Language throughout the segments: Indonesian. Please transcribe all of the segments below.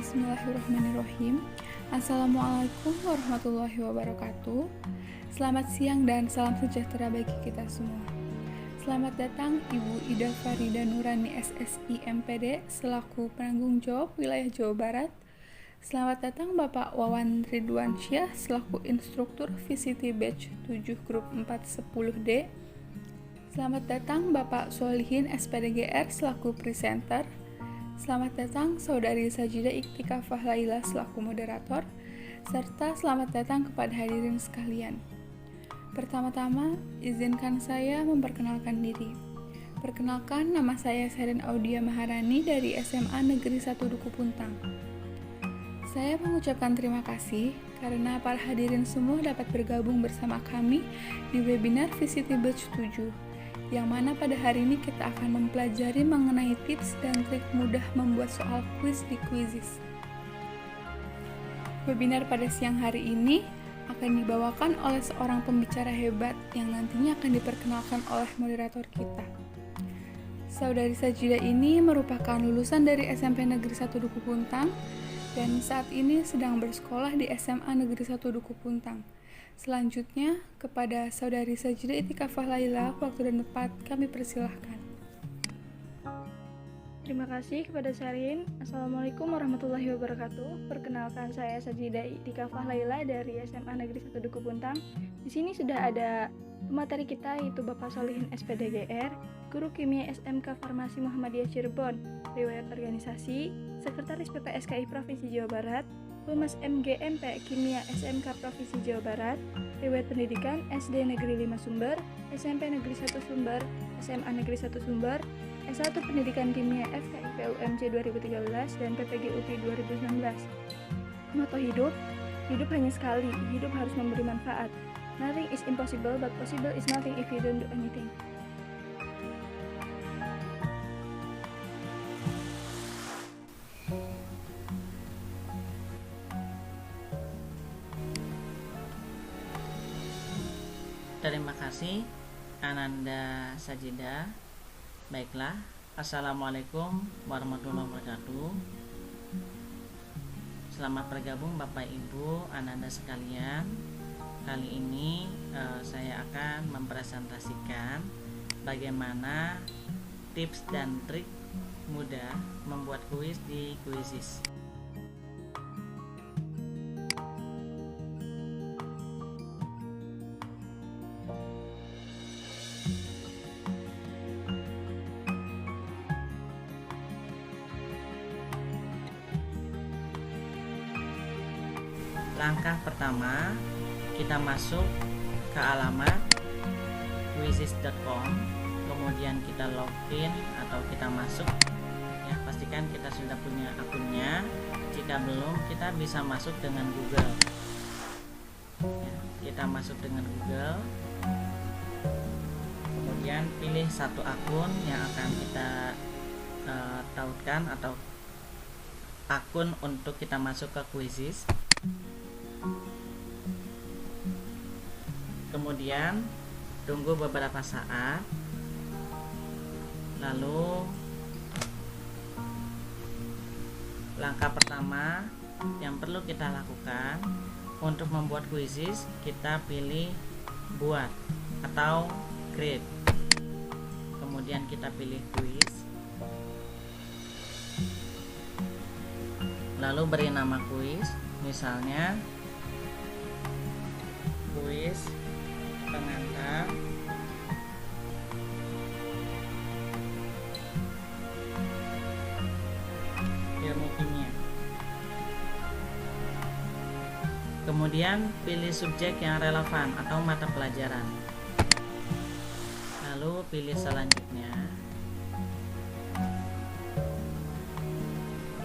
Bismillahirrahmanirrahim. Assalamualaikum warahmatullahi wabarakatuh. Selamat siang dan salam sejahtera bagi kita semua. Selamat datang Ibu Ida Farida Nurani SSI MPD selaku penanggung jawab wilayah Jawa Barat. Selamat datang Bapak Wawan Ridwansyah selaku instruktur VCT Batch 7 Grup 410D. Selamat datang Bapak Solihin SPDGR selaku presenter. Selamat datang Saudari Sajidah Iktikafah Laila selaku moderator, serta selamat datang kepada hadirin sekalian. Pertama-tama, izinkan saya memperkenalkan diri. Perkenalkan, nama saya Serin Audia Maharani dari SMA Negeri 1 Duku Puntang. Saya mengucapkan terima kasih karena para hadirin semua dapat bergabung bersama kami di webinar VCT Batch 7. Yang mana pada hari ini kita akan mempelajari mengenai tips dan trik mudah membuat soal kuis di Quizizz. Webinar pada siang hari ini akan dibawakan oleh seorang pembicara hebat yang nantinya akan diperkenalkan oleh moderator kita. Saudari Sajidah ini merupakan lulusan dari SMP Negeri 1 Duku Puntang dan saat ini sedang bersekolah di SMA Negeri 1 Duku Puntang. Selanjutnya, kepada Saudari Sajidah Iktikafah Laila, waktu dan tempat kami persilahkan. Terima kasih kepada Serin. Assalamualaikum warahmatullahi wabarakatuh. Perkenalkan, saya Sajidah Iktikafah Laila dari SMA Negeri 1 Duku Puntang. Di sini sudah ada pemateri kita, yaitu Bapak Solihin SPDGR, Guru Kimia SMK Farmasi Muhammadiyah Cirebon, riwayat organisasi, Sekretaris PPSKI Provinsi Jawa Barat, Humas MGMP Kimia SMK Provinsi Jawa Barat, riwayat pendidikan SD Negeri 5 Sumber, SMP Negeri 1 Sumber, SMA Negeri 1 Sumber, S1 Pendidikan Kimia FKIP UMC 2013 dan PPG UPI 2019. Moto hidup hanya sekali, hidup harus memberi manfaat. Nothing is impossible, but possible is nothing if you don't do anything. Terima kasih Ananda Sajidah. Baiklah, Assalamualaikum warahmatullahi wabarakatuh. Selamat bergabung Bapak Ibu Ananda sekalian. Kali ini saya akan mempresentasikan bagaimana tips dan trik mudah membuat kuis di Quizizz. Langkah pertama, kita masuk ke alamat quizizz.com, kemudian kita login atau kita masuk. Ya, pastikan kita sudah punya akunnya. Jika belum, kita bisa masuk dengan Google. Ya, kita masuk dengan Google. Kemudian pilih satu akun yang akan kita tautkan atau akun untuk kita masuk ke Quizizz. Kemudian tunggu beberapa saat, lalu langkah pertama yang perlu kita lakukan untuk membuat Quizizz, kita pilih buat atau create, kemudian kita pilih quiz, lalu beri nama quiz, misalnya kuis pengantar ilmu kimia. Kemudian pilih subjek yang relevan atau mata pelajaran, lalu pilih selanjutnya.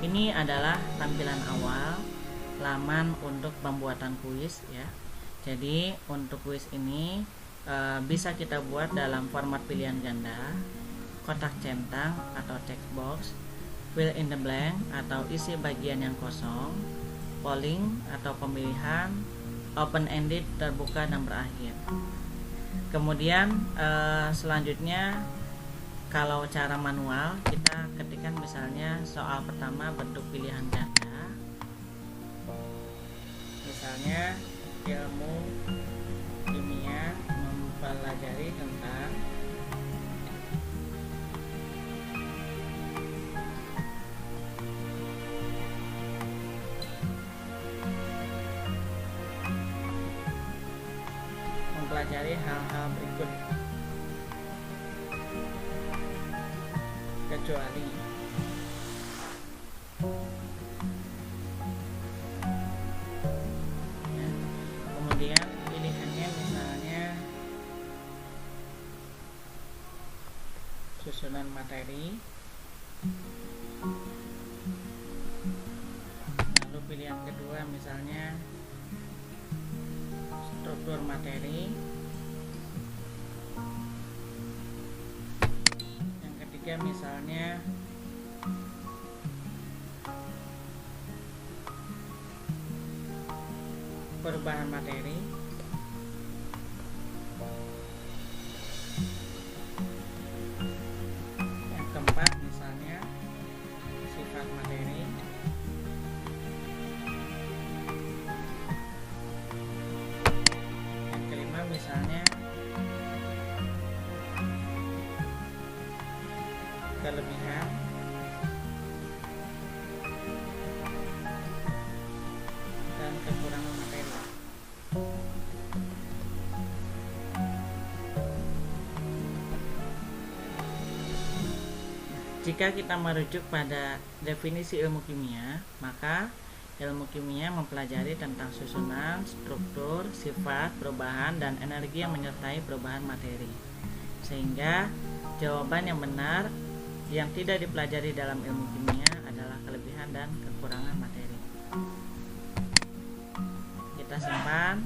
Ini adalah tampilan awal laman untuk pembuatan kuis ya. Jadi untuk kuis ini bisa kita buat dalam format pilihan ganda, kotak centang atau checkbox, fill in the blank atau isi bagian yang kosong, polling atau pemilihan, open ended terbuka dan berakhir. Kemudian selanjutnya kalau cara manual kita ketikkan misalnya soal pertama bentuk pilihan ganda, misalnya ilmu kimia mempelajari tentang hal-hal berikut, kecuali ya. Kemudian pilihannya misalnya susunan materi, lalu pilihan kedua misalnya struktur materi, yang ketiga misalnya perubahan materi, yang keempat misalnya sifat materi, yang kelima misalnya kelebihan, dan kekurangan materi. Jika kita merujuk pada definisi ilmu kimia, maka ilmu kimia mempelajari tentang susunan, struktur, sifat, perubahan, dan energi yang menyertai perubahan materi. Sehingga jawaban yang benar yang tidak dipelajari dalam ilmu kimia adalah kelebihan dan kekurangan materi. Kita simpan.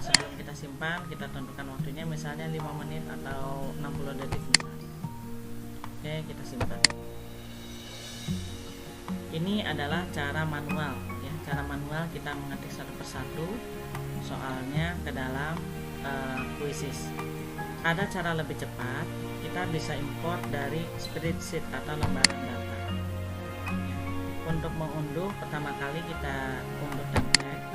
Sebelum kita simpan, kita tentukan waktunya misalnya 5 menit atau 60 detik misalnya. Oke, kita simpan. Ini adalah cara manual ya. Cara manual kita mengetik satu persatu soalnya ke dalam quizzes. Ada cara lebih cepat, kita bisa import dari spreadsheet atau lembaran data. Untuk mengunduh, pertama kali kita unduh template.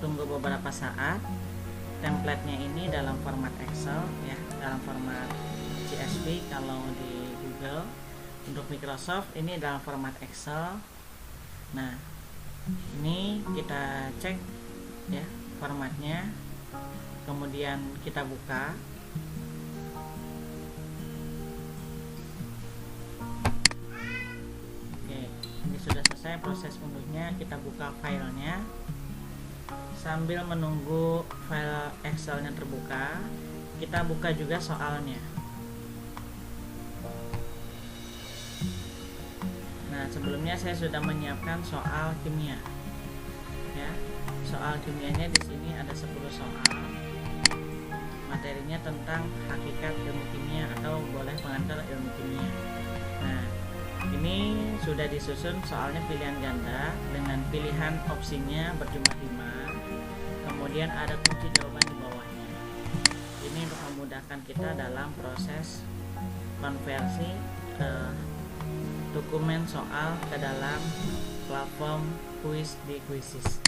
Tunggu beberapa saat. Templatenya ini dalam format Excel ya, dalam format CSV kalau di Google. Untuk Microsoft ini dalam format Excel. Nah, ini kita cek ya formatnya, kemudian kita buka. Oke, ini sudah selesai proses unduhnya. Kita buka filenya. Sambil menunggu file Excelnya terbuka, kita buka juga soalnya. Nah, sebelumnya saya sudah menyiapkan soal kimia. Ya, soal kimianya di sini ada 10 soal. Materinya tentang hakikat ilmu kimia atau boleh pengantar ilmu kimia. Nah, ini sudah disusun soalnya pilihan ganda dengan pilihan opsinya berjumlah 5. Kemudian ada kunci jawaban di bawahnya. Ini untuk memudahkan kita dalam proses konversi dokumen soal ke dalam platform quiz di Quizizz.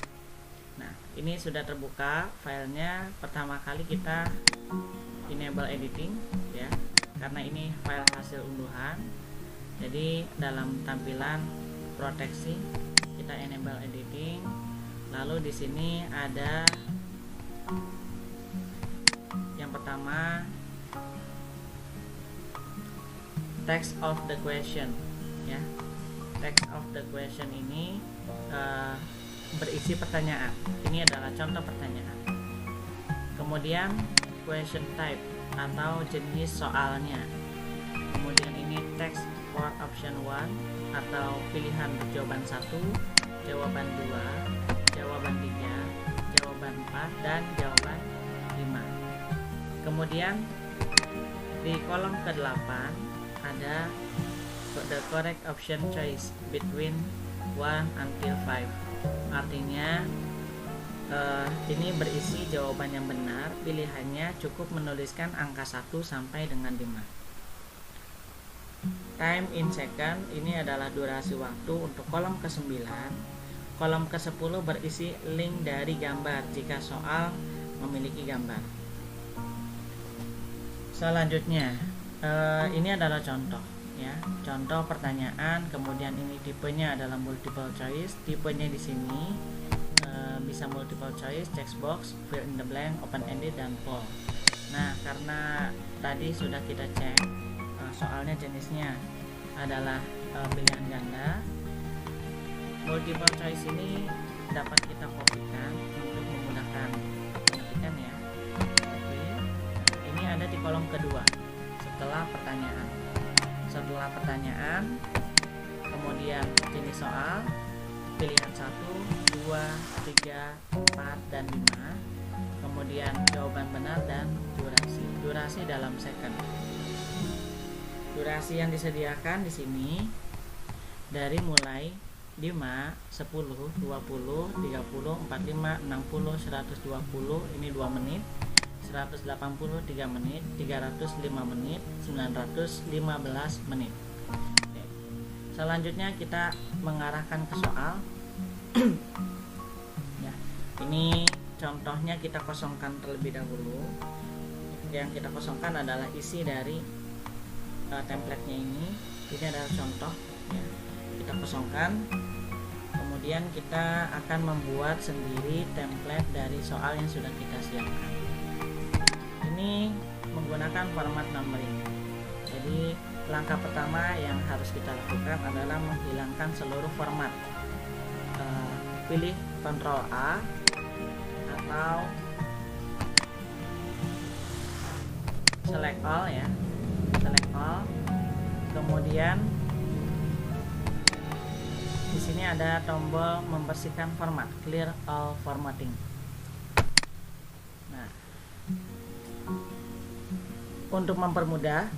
Nah, ini sudah terbuka filenya. Pertama kali kita enable editing ya, karena ini file hasil unduhan. Jadi dalam tampilan proteksi kita enable editing. Lalu di sini ada yang pertama text of the question ya. Text of the question ini berisi pertanyaan. Ini adalah contoh pertanyaan. Kemudian question type atau jenis soalnya. Kemudian ini text for option 1 atau pilihan jawaban 1, jawaban 2, jawaban 3, jawaban 4, dan jawaban 5. Kemudian di kolom ke-8 ada the correct option choice between 1 until 5. Artinya ini berisi jawaban yang benar. Pilihannya cukup menuliskan angka 1 sampai dengan 5. Time in second ini adalah durasi waktu untuk kolom ke-9. Kolom ke-10 berisi link dari gambar jika soal memiliki gambar. Selanjutnya, ini adalah contoh ya. Contoh pertanyaan, kemudian ini tipenya adalah multiple choice. Tipenya di sini bisa multiple choice, text box, fill in the blank, open ended dan poll. Nah, karena tadi sudah kita cek soalnya jenisnya adalah pilihan ganda, multiple choice ini dapat kita kopikan untuk memudahkan pengetikan ya. Oke. Ini ada di kolom kedua setelah pertanyaan. Setelah pertanyaan, kemudian jenis soal, pilihan 1, 2, 3, 4, dan 5. Kemudian jawaban benar dan durasi. Durasi dalam second. Durasi yang disediakan di sini dari mulai 5, 10, 20, 30, 45, 60, 120, ini 2 menit, 180 3 menit, 305 menit, 915 menit. Oke. Selanjutnya kita mengarahkan ke soal. Ya, ini contohnya kita kosongkan terlebih dahulu. Yang kita kosongkan adalah isi dari template-nya ini. Ini adalah contoh ya. Kita kosongkan, kemudian kita akan membuat sendiri template dari soal yang sudah kita siapkan. Ini menggunakan format numbering. Jadi langkah pertama yang harus kita lakukan adalah menghilangkan seluruh format. Pilih Ctrl A atau select all ya, select all. Kemudian di sini ada tombol membersihkan format, clear all formatting. Nah, untuk mempermudah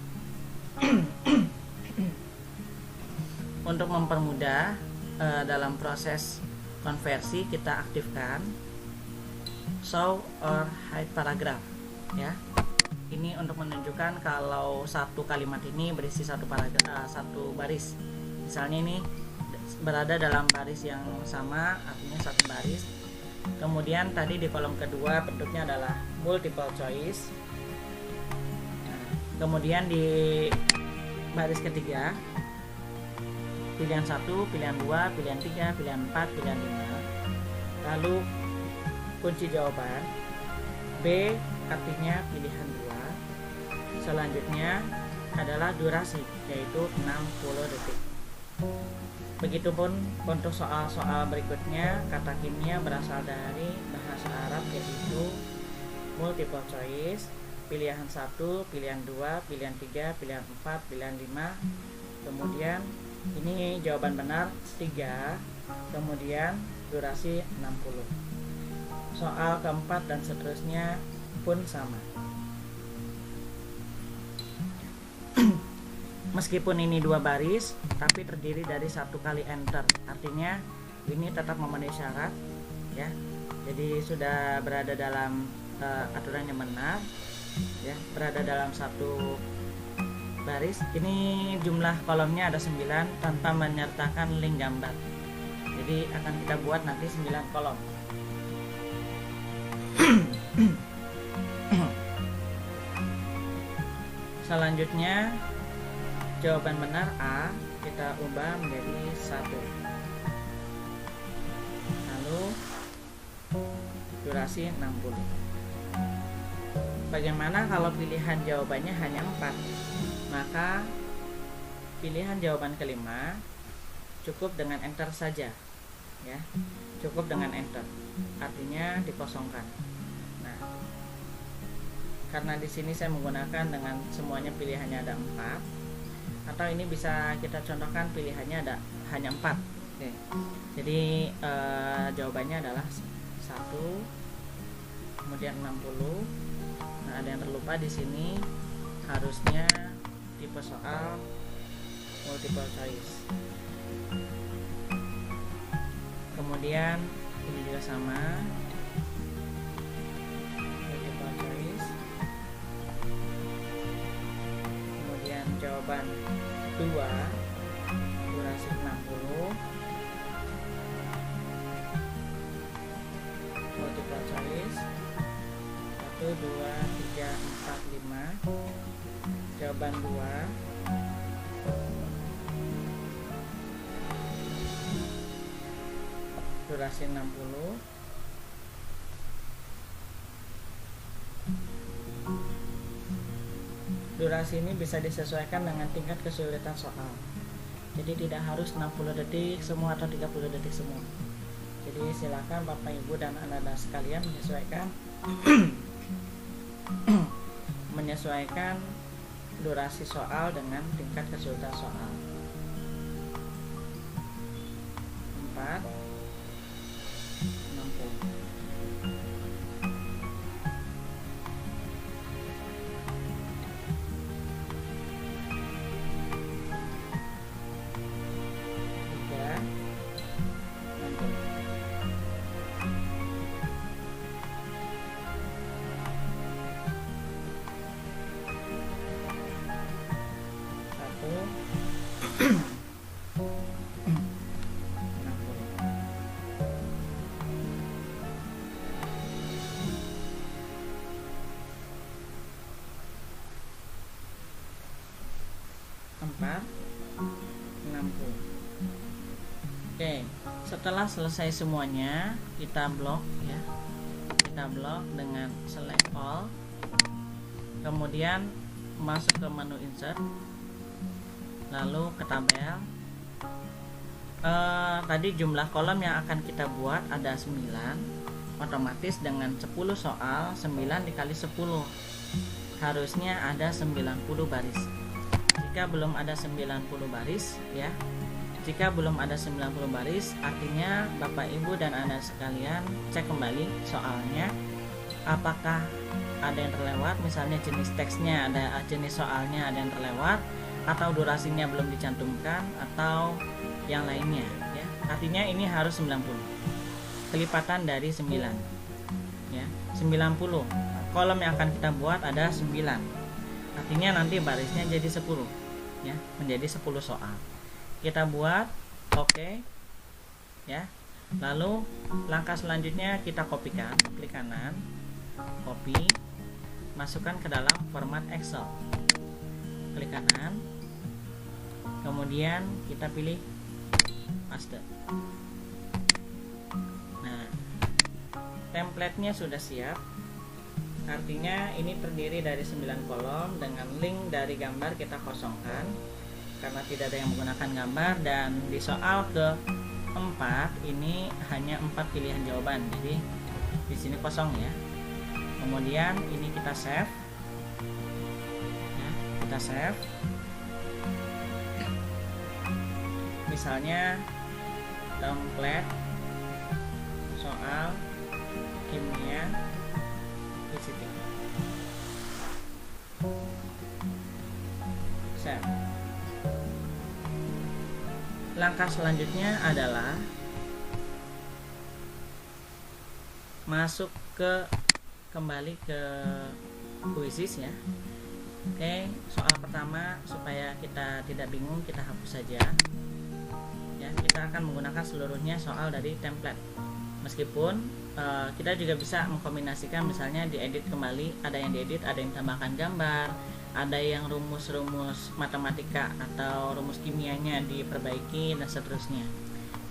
dalam proses konversi, kita aktifkan show or hide paragraph ya. Ini untuk menunjukkan kalau satu kalimat ini berisi satu paragraf, satu baris. Misalnya ini berada dalam baris yang sama, artinya satu baris. Kemudian tadi di kolom kedua bentuknya adalah multiple choice. Kemudian di baris ketiga, pilihan 1, pilihan 2, pilihan 3, pilihan 4, pilihan 5. Lalu kunci jawaban B, artinya pilihan 2. Selanjutnya adalah durasi, yaitu 60 detik. Begitupun untuk soal-soal berikutnya, kata kimia berasal dari bahasa Arab, yaitu multiple choice, pilihan 1, pilihan 2, pilihan 3, pilihan 4, pilihan 5. Kemudian ini jawaban benar 3, kemudian durasi 60. Soal keempat dan seterusnya pun sama. Meskipun ini 2 baris, tapi terdiri dari 1 kali enter. Artinya ini tetap memenuhi syarat ya. Jadi sudah berada dalam aturan yang benar ya, berada dalam 1 baris. Ini jumlah kolomnya ada 9 tanpa menyertakan link gambar. Jadi akan kita buat nanti 9 kolom. Selanjutnya jawaban benar A kita ubah menjadi 1. Lalu durasi 60. Bagaimana kalau pilihan jawabannya hanya 4? Maka pilihan jawaban kelima cukup dengan enter saja ya. Cukup dengan enter. Artinya dikosongkan. Nah, karena di sini saya menggunakan dengan semuanya pilihannya ada 4, atau ini bisa kita contohkan pilihannya ada hanya 4. Oke. Jadi jawabannya adalah 1, kemudian 60. Nah, ada yang terlupa di sini, harusnya tipe soal multiple choice. Kemudian ini juga sama, multiple choice. Kemudian jawaban 7 2, 3, 4, 5. Jawaban 2. Durasi 60. Durasi ini bisa disesuaikan dengan tingkat kesulitan soal. Jadi tidak harus 60 detik semua atau 30 detik semua. Jadi silakan Bapak Ibu dan anak-anak sekalian menyesuaikan menyesuaikan durasi soal dengan tingkat kesulitan soal. 4, 60. Oke, setelah selesai semuanya kita blok ya, kita blok dengan select all, kemudian masuk ke menu insert, lalu ke tabel. Tadi jumlah kolom yang akan kita buat ada 9, otomatis dengan 10 soal 9 dikali 10 harusnya ada 90 baris. Jika belum ada 90 baris ya, jika belum ada 90 baris, artinya Bapak Ibu dan Anda sekalian cek kembali soalnya apakah ada yang terlewat, misalnya jenis teksnya ada, jenis soalnya ada yang terlewat, atau durasinya belum dicantumkan, atau yang lainnya ya. Artinya ini harus 90. Kelipatan dari 9 ya, 90. Kolom yang akan kita buat ada 9. Artinya nanti barisnya jadi 10 ya, menjadi 10 soal. Kita buat oke ya, lalu langkah selanjutnya kita kopikan, klik kanan, copy, masukkan ke dalam format Excel, klik kanan, kemudian kita pilih paste. Nah, template-nya sudah siap, artinya ini terdiri dari 9 kolom dengan link dari gambar kita kosongkan karena tidak ada yang menggunakan gambar, dan di soal ke-4 ini hanya 4 pilihan jawaban, jadi di sini kosong ya. Kemudian ini kita save ya, kita save misalnya template soal kimia visiting, save. Langkah selanjutnya adalah masuk kembali ke Quizzes ya. Oke, soal pertama supaya kita tidak bingung kita hapus saja. Ya, kita akan menggunakan seluruhnya soal dari template. Meskipun kita juga bisa mengkombinasikan, misalnya diedit kembali, ada yang diedit, ada yang tambahkan gambar, ada yang rumus-rumus matematika atau rumus kimianya diperbaiki, dan seterusnya.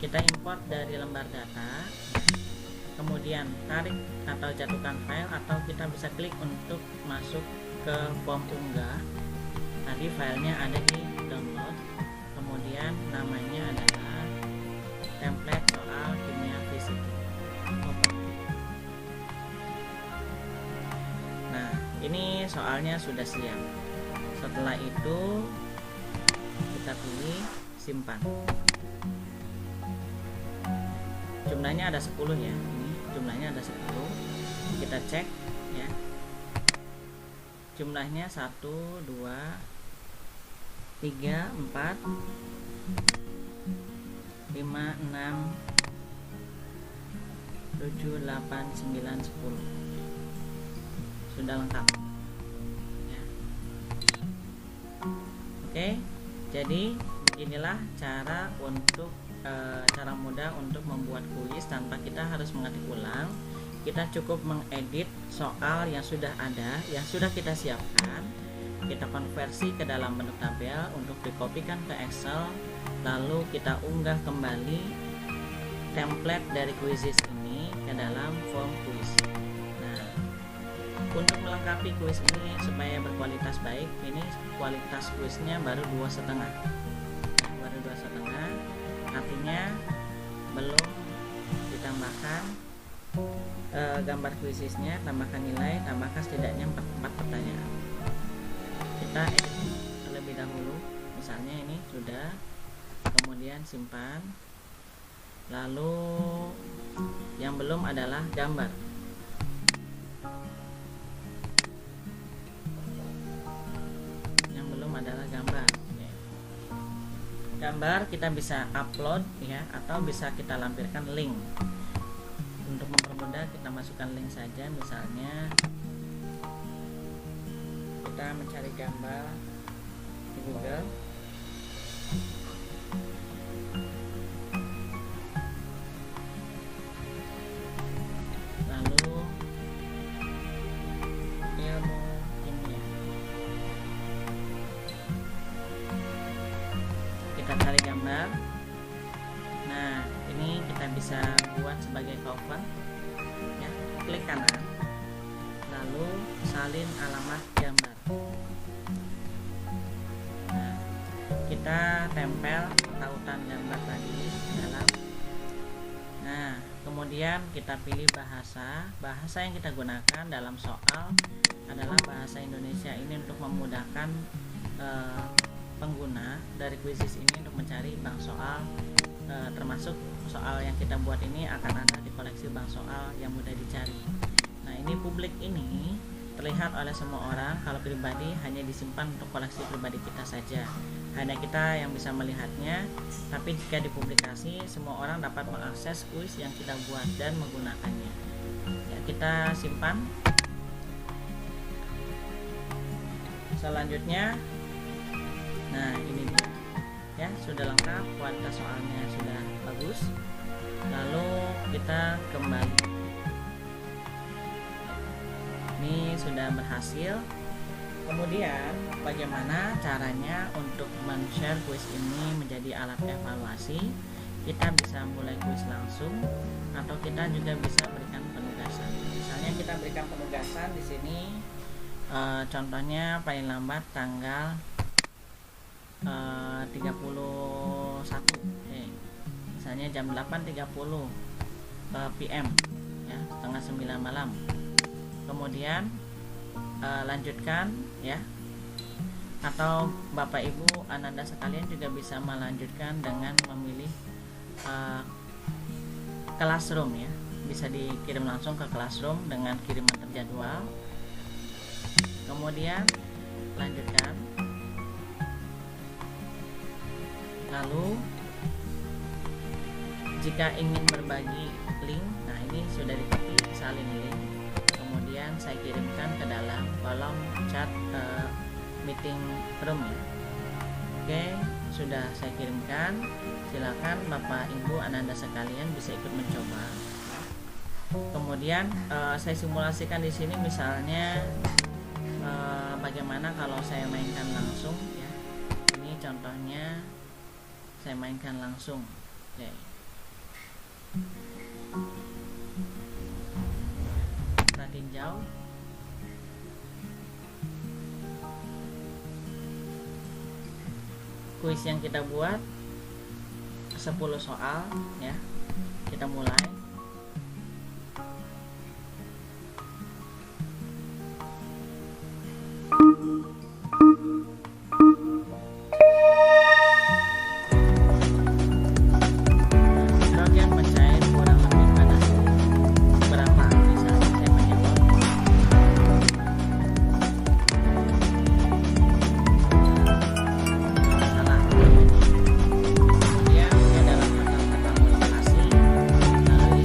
Kita import dari lembar data, kemudian tarik atau jatuhkan file, atau kita bisa klik untuk masuk ke form unggah. Tadi filenya ada di download, kemudian namanya adalah template soal kimia fisika. Nah, ini soalnya sudah siap. Setelah itu kita pilih simpan. Jumlahnya ada 10 ya. Ini jumlahnya ada 10. Kita cek ya. Jumlahnya 1 2 3 4 5 6 7 8 9 10. Sudah lengkap. Oke, jadi inilah cara mudah untuk membuat kuis tanpa kita harus mengetik ulang. kita cukup mengedit soal yang sudah ada, yang sudah kita siapkan, kita konversi ke dalam bentuk tabel untuk dikopikan ke Excel, lalu kita unggah kembali template dari Quizizz ini ke dalam form quiz. Nah, untuk melengkapi kuis ini supaya berkualitas baik, ini kualitas kuisnya baru 2,5, baru 2,5, artinya belum ditambahkan gambar Quizizznya, tambahkan nilai, tambahkan setidaknya 4 pertanyaan. Kita edit terlebih dahulu, misalnya ini sudah, kemudian simpan, lalu yang belum adalah gambar. Yang belum adalah gambar. Gambar kita bisa upload ya, atau bisa kita lampirkan link. Untuk mempermudah kita masukkan link saja, misalnya kita mencari gambar di Google, lalu ilmu kimia, kita cari gambar. Nah, ini kita bisa buat sebagai cover ya, klik kanan, lalu salin alamat gambar. Nah, kita tempel tautan gambar tadi dalam. Nah, kemudian kita pilih bahasa yang kita gunakan dalam soal adalah bahasa Indonesia. Ini untuk memudahkan pengguna dari Quizizz ini untuk mencari bank soal, termasuk soal yang kita buat ini akan ada di koleksi bank soal yang mudah dicari. Nah, ini publik ini terlihat oleh semua orang. Kalau pribadi hanya disimpan untuk koleksi pribadi kita saja, hanya kita yang bisa melihatnya. Tapi jika dipublikasi, semua orang dapat mengakses kuis yang kita buat dan menggunakannya ya. Kita simpan. Selanjutnya, nah ini dia ya, sudah lengkap, kualitas soalnya sudah bagus. Lalu kita kembali, ini sudah berhasil. Kemudian bagaimana caranya untuk men-share kuis ini menjadi alat evaluasi? Kita bisa mulai kuis langsung, atau kita juga bisa berikan penugasan. Misalnya kita berikan penugasan di sini, contohnya paling lambat tanggal 31, misalnya jam 8.30 PM ya, setengah 9 malam. Kemudian lanjutkan ya, atau Bapak Ibu Ananda sekalian juga bisa melanjutkan dengan memilih Classroom ya, bisa dikirim langsung ke Classroom dengan kiriman terjadwal. Kemudian lanjutkan, lalu jika ingin berbagi link, nah ini sudah di-copy, salin link, kemudian saya kirimkan ke dalam kolom chat meeting room ya. Oke, sudah saya kirimkan. Silakan Bapak Ibu Ananda sekalian bisa ikut mencoba. Kemudian saya simulasikan di sini, misalnya bagaimana kalau saya mainkan langsung ya. Ini contohnya saya mainkan langsung. Oke. Kita tinjau. Kuis yang kita buat 10 soal ya. Kita mulai. Bagian mencair kurang lebih pada berapa, misalnya saya menyebut salah. Kemudian dia dalam kata multiplikasi, lalu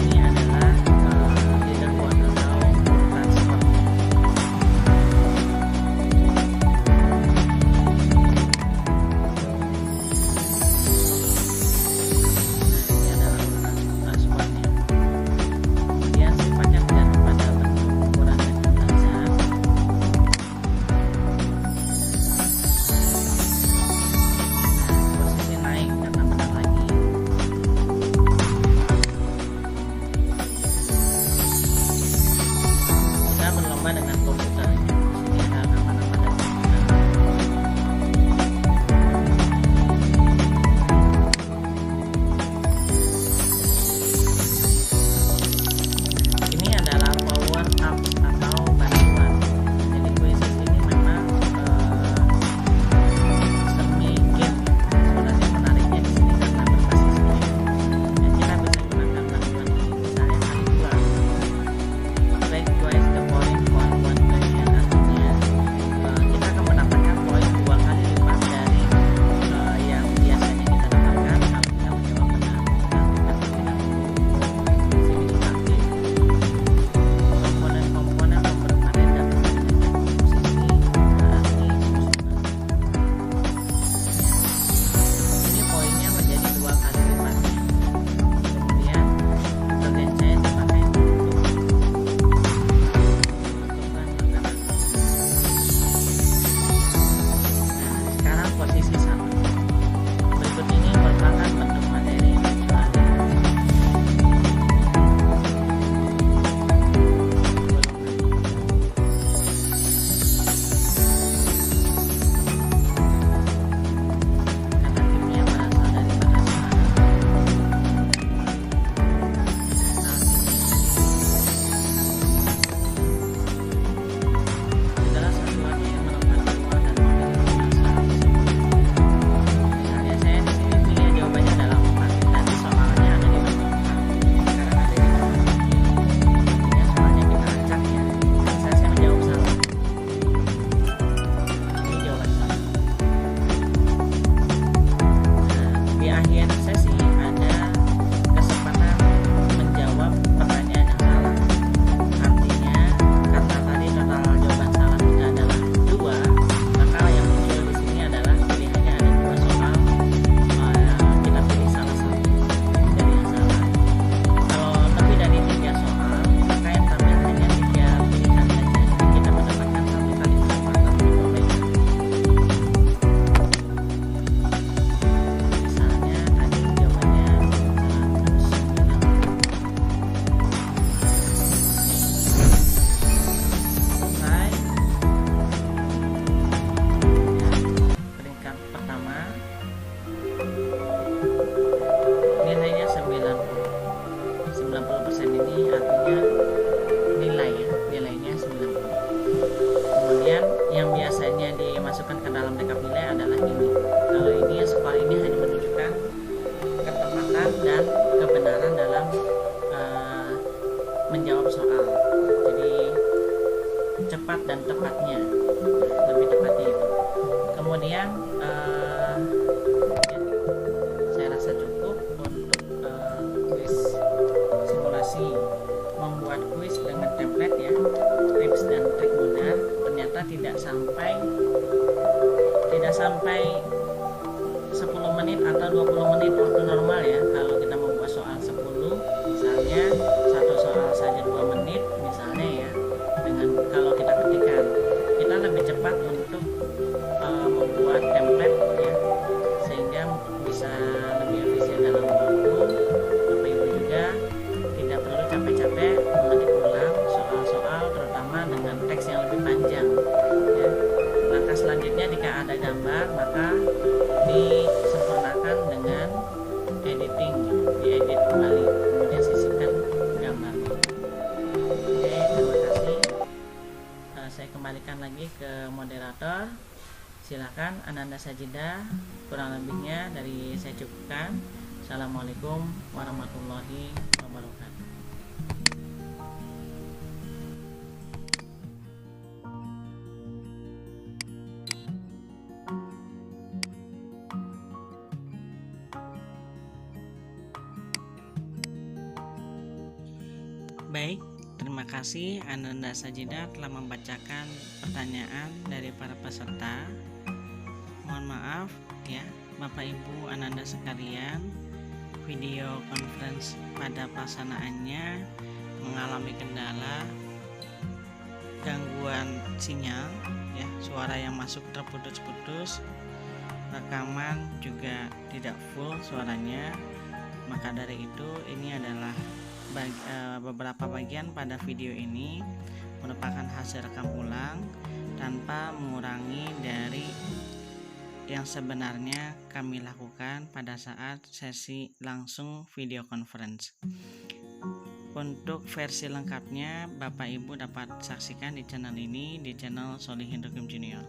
bagian sesi ada kesempatan menjawab pertanyaan yang salah. Artinya karena tadi total jawaban salah kita adalah 2, maka yang muncul di sini adalah pilihannya ada 2 soal. Kita pilih salah satu dari yang salah. Kalau lebih dari 3 soal, maka yang tampil hanya 3 pilihan saja. Jadi kita mendapatkan 1 kali kesempatan untuk perbaikan. Misalnya tadi jawabannya adalah 9. Selesai. Peringkat pertama nilainya 90% ini artinya nilainya 90. Kemudian yang biasanya dimasukkan ke dalam rekap nilai adalah ini. Kalau ini skor ini hanya menunjukkan ketepatan dan kebenaran dalam menjawab soal. Jadi cepat dan tepatnya, lebih tepatnya itu. Kemudian saya rasa cukup untuk kuis simulasi membuat kuis dengan template ya, tips dan trik mudah. Ternyata tidak sampai 10 menit atau 20 menit waktu normal ya. Kalau kita membuat soal 10 misalnya, satu soal saja 2 menit misalnya ya, dengan kalau kita ketikkan, kita lebih cepat untuk membuat template ya, sehingga bisa lebih efisien dalam waktu. Bapak Ibu juga tidak perlu capek-capek mengetik ulang soal-soal, terutama dengan teks yang lebih panjang ya. Langkah selanjutnya, jika ada gambar maka disempurnakan dengan editing, diedit kembali, kemudian sisihkan gambarnya. Oke, terima kasih. Saya kembalikan lagi ke moderator. Silakan Ananda Sajidah, kurang lebihnya dari saya cukupkan. Assalamualaikum warahmatullahi wabarakatuh. Baik, terima kasih Ananda Sajidah telah membacakan pertanyaan dari para peserta. Mohon maaf ya Bapak Ibu Ananda sekalian, video conference pada pelaksanaannya mengalami kendala gangguan sinyal ya, suara yang masuk terputus-putus, rekaman juga tidak full suaranya. Maka dari itu ini adalah beberapa bagian pada video ini merupakan hasil rekam ulang tanpa mengurangi dari yang sebenarnya kami lakukan pada saat sesi langsung video conference. Untuk versi lengkapnya Bapak Ibu dapat saksikan di channel ini, di channel Solihin Rukim Junior.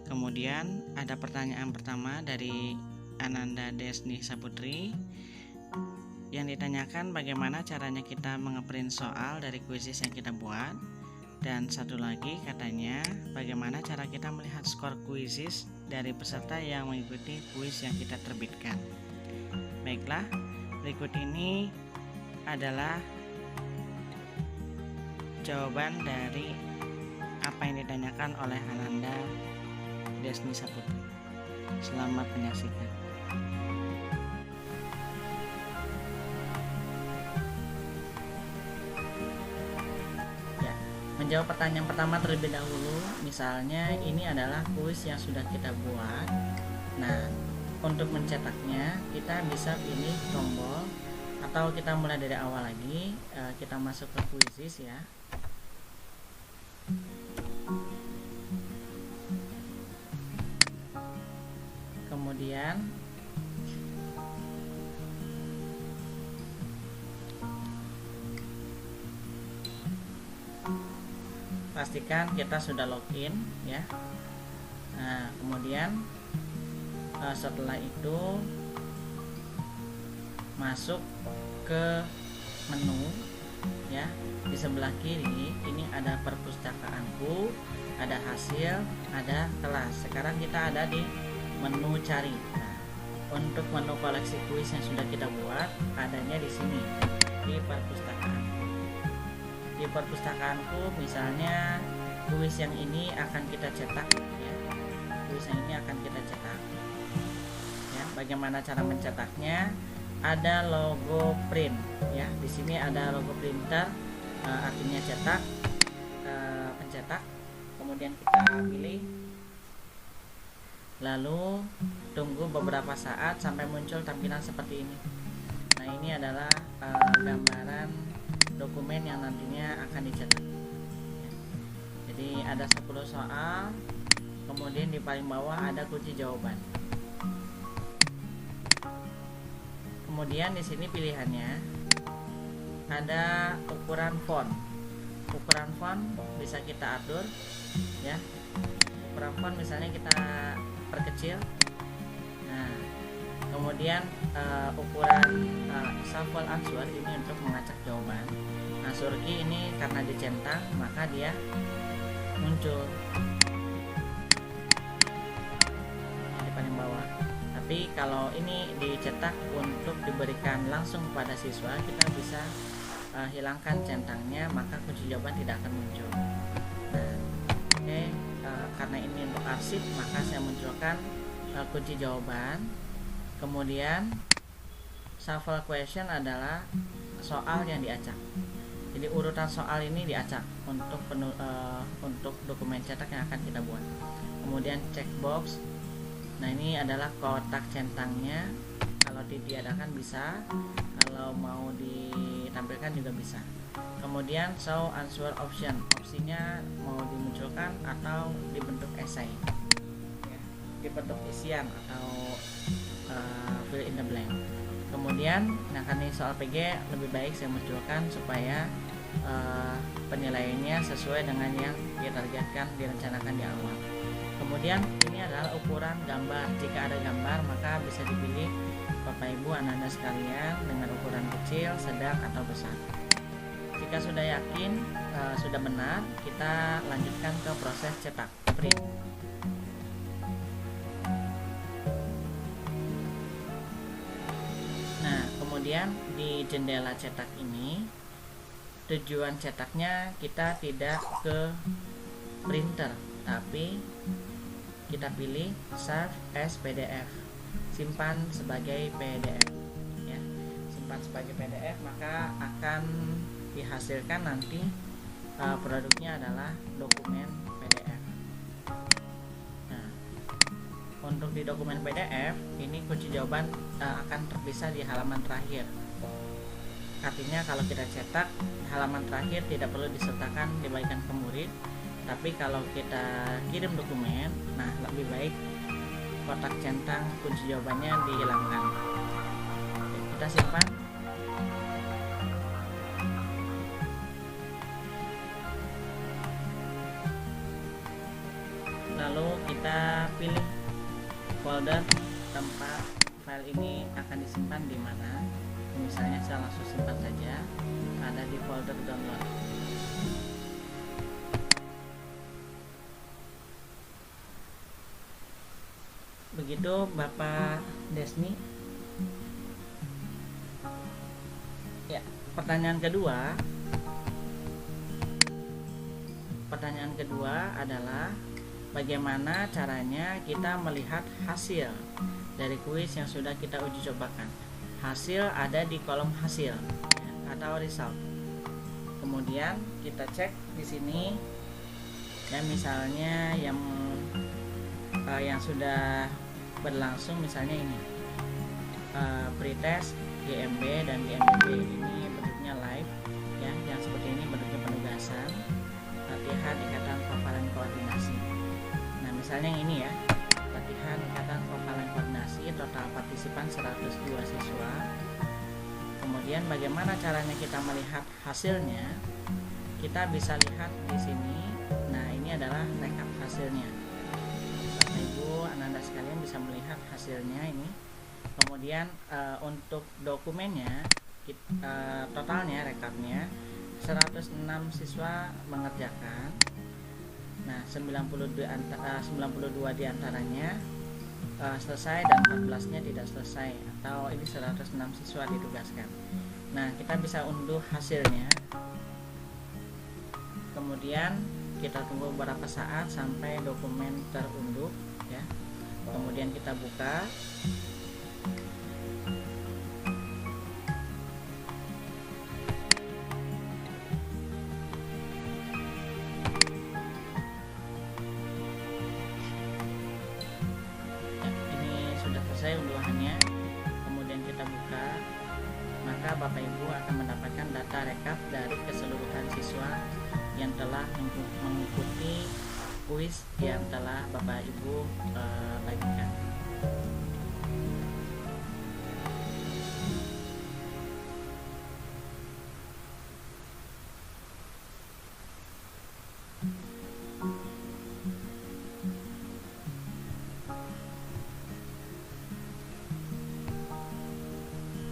Kemudian ada pertanyaan pertama dari Ananda Desni Saputri yang ditanyakan bagaimana caranya kita mengeprint soal dari kuisis yang kita buat, dan satu lagi katanya bagaimana cara kita melihat skor kuisis dari peserta yang mengikuti kuis yang kita terbitkan. Baiklah, berikut ini adalah jawaban dari apa yang ditanyakan oleh Ananda Desni Saputri. Selamat menyaksikan. Menjawab pertanyaan pertama terlebih dahulu. Misalnya ini adalah kuis yang sudah kita buat. Nah, untuk mencetaknya kita bisa pilih tombol, atau kita mulai dari awal lagi. Kita masuk ke kuisis ya. Kemudian pastikan kita sudah login ya. Nah, kemudian setelah itu masuk ke menu ya. Di sebelah kiri ini ada perpustakaanku, ada hasil, ada kelas. Sekarang kita ada di menu cari. Nah, untuk menu koleksi kuis yang sudah kita buat adanya di sini, di perpustakaan. Di perpustakaanku misalnya kuis yang ini akan kita cetak ya. Kuis yang ini akan kita cetak. Ya, bagaimana cara mencetaknya? Ada logo print ya. Di sini ada logo printer, artinya cetak, pencetak. Kemudian kita pilih, lalu tunggu beberapa saat sampai muncul tampilan seperti ini. Nah, ini adalah gambaran dokumen yang nantinya akan dicetak ya. Jadi ada 10 soal, kemudian di paling bawah ada kunci jawaban. Kemudian di sini pilihannya ada ukuran font. Ukuran font bisa kita atur ya. Ukuran font misalnya kita perkecil. Nah, kemudian ukuran shuffle answer ini untuk mengacak jawaban. Nah, surki ini karena dicentang maka dia muncul di paling bawah. Tapi kalau ini dicetak untuk diberikan langsung pada siswa, kita bisa hilangkan centangnya, maka kunci jawaban tidak akan muncul. Nah, karena ini untuk arsip, maka saya munculkan kunci jawaban. Kemudian shuffle question adalah soal yang diacak. Jadi urutan soal ini diacak untuk dokumen cetak yang akan kita buat. Kemudian checkbox. Nah, ini adalah kotak centangnya. Kalau ditiadakan bisa, kalau mau ditampilkan juga bisa. Kemudian show answer option. Opsinya mau dimunculkan atau dibentuk esai ya, dibentuk isian atau fill in the blank. Kemudian, nah karena ini soal PG lebih baik saya munculkan supaya penilaiannya sesuai dengan yang ditargetkan, direncanakan di awal. Kemudian ini adalah ukuran gambar. Jika ada gambar maka bisa dipilih Bapak Ibu Anda sekalian dengan ukuran kecil, sedang atau besar. Jika sudah yakin sudah benar, kita lanjutkan ke proses cetak print. Nah, kemudian di jendela cetak ini tujuan cetaknya kita tidak ke printer, tapi kita pilih save as PDF, simpan sebagai PDF ya. Simpan sebagai PDF, maka akan dihasilkan nanti produknya adalah dokumen PDF. Nah, untuk di dokumen PDF ini kunci jawaban akan terpisah di halaman terakhir. Artinya kalau kita cetak, halaman terakhir tidak perlu disertakan dibagikan ke murid. Tapi kalau kita kirim dokumen, nah lebih baik kotak centang kunci jawabannya dihilangkan. Oke, kita simpan. Lalu kita pilih folder tempat file ini akan disimpan di mana. Misalnya saya langsung simpan saja, ada di folder download. Begitu Bapak Desni. Ya, pertanyaan kedua adalah bagaimana caranya kita melihat hasil dari kuis yang sudah kita uji cobakan. Hasil ada di kolom hasil atau result. Kemudian kita cek di sini ya, misalnya yang sudah berlangsung, misalnya ini pretest GMB dan GMB ini bentuknya live ya, yang seperti ini bentuknya penugasan, latihan ikatan pelafalan koordinasi. Nah, misalnya yang ini ya, latihan ikatan pelafalan koordinasi, total partisipan 102 siswa. Kemudian bagaimana caranya kita melihat hasilnya? Kita bisa lihat di sini. Nah, ini adalah rekap hasilnya. Bapak Ibu Ananda sekalian bisa melihat hasilnya ini. Kemudian untuk dokumennya totalnya rekapnya 106 siswa mengerjakan. Nah, 92 diantaranya selesai dan 14-nya tidak selesai, atau ini 106 siswa ditugaskan. Nah, kita bisa unduh hasilnya. Kemudian kita tunggu beberapa saat sampai dokumen terunduh ya. Kemudian kita buka. Ya, ini sudah selesai unduhannya. Kemudian kita buka. Maka Bapak Ibu akan mendapatkan data rekap dari keseluruhan siswa yang telah mengikuti kuis yang telah Bapak Ibu bagikan.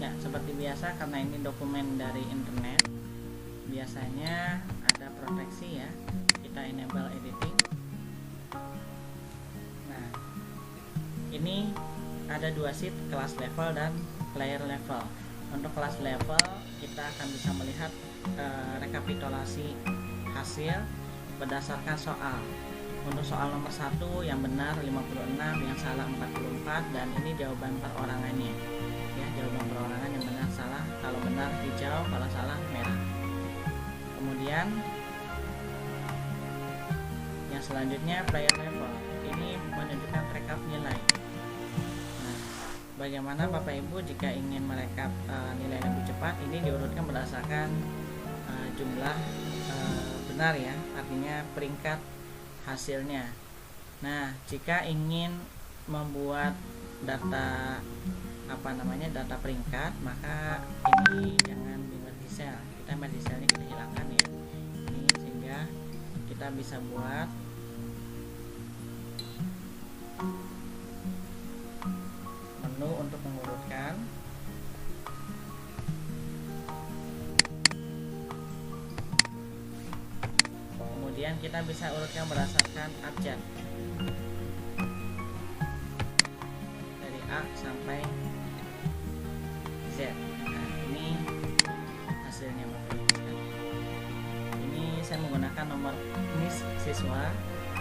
Ya, seperti biasa, karena ini dokumen dari internet, biasanya ada proteksi ya. Kita enable editing. Nah, ini ada dua sheet, kelas level dan player level. Untuk kelas level kita akan bisa melihat rekapitulasi hasil berdasarkan soal. Untuk soal nomor 1 yang benar 56, yang salah 44, dan ini jawaban perorangannya ya, jawaban perorangan yang benar salah. Kalau benar hijau, kalau salah merah. Kemudian yang selanjutnya player level, ini menunjukkan rekap nilai. Nah, bagaimana Bapak Ibu jika ingin merekap nilai lebih cepat? Ini diurutkan berdasarkan jumlah benar ya, artinya peringkat hasilnya. Nah, jika ingin membuat data data peringkat, maka ini jangan di merge cell. Kita merge cellnya kita hilangkan ya. Ini sehingga kita bisa buat menu untuk mengurutkan. Kemudian kita bisa urutkan berdasarkan abjad dari A sampai Z. Nah, ini hasilnya Bapak Ibu sekalian. Ini saya menggunakan nomor NIS siswa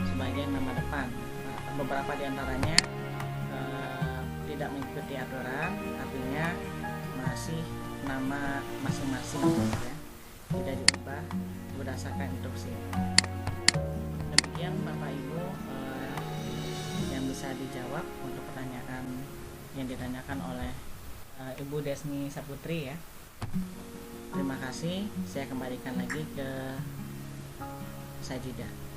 sebagai nama depan. Nah, beberapa diantaranya tidak mengikuti aturan, artinya masih nama masing-masing ya, tidak diubah berdasarkan instruksi. Demikian Bapak Ibu yang bisa dijawab untuk pertanyaan yang ditanyakan oleh Ibu Desni Saputri ya. Terima kasih. Saya kembalikan lagi ke Sajidah.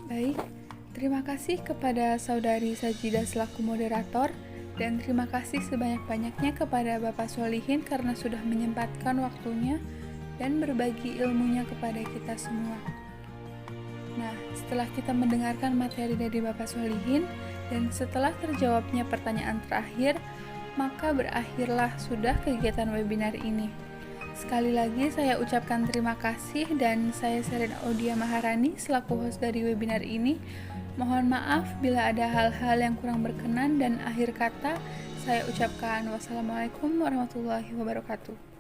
Baik, terima kasih kepada Saudari Sajidah selaku moderator, dan terima kasih sebanyak-banyaknya kepada Bapak Solihin karena sudah menyempatkan waktunya dan berbagi ilmunya kepada kita semua. Nah, setelah kita mendengarkan materi dari Bapak Solihin dan setelah terjawabnya pertanyaan terakhir, maka berakhirlah sudah kegiatan webinar ini. Sekali lagi saya ucapkan terima kasih dan saya Sherin Audia Maharani selaku host dari webinar ini. Mohon maaf bila ada hal-hal yang kurang berkenan dan akhir kata saya ucapkan wassalamualaikum warahmatullahi wabarakatuh.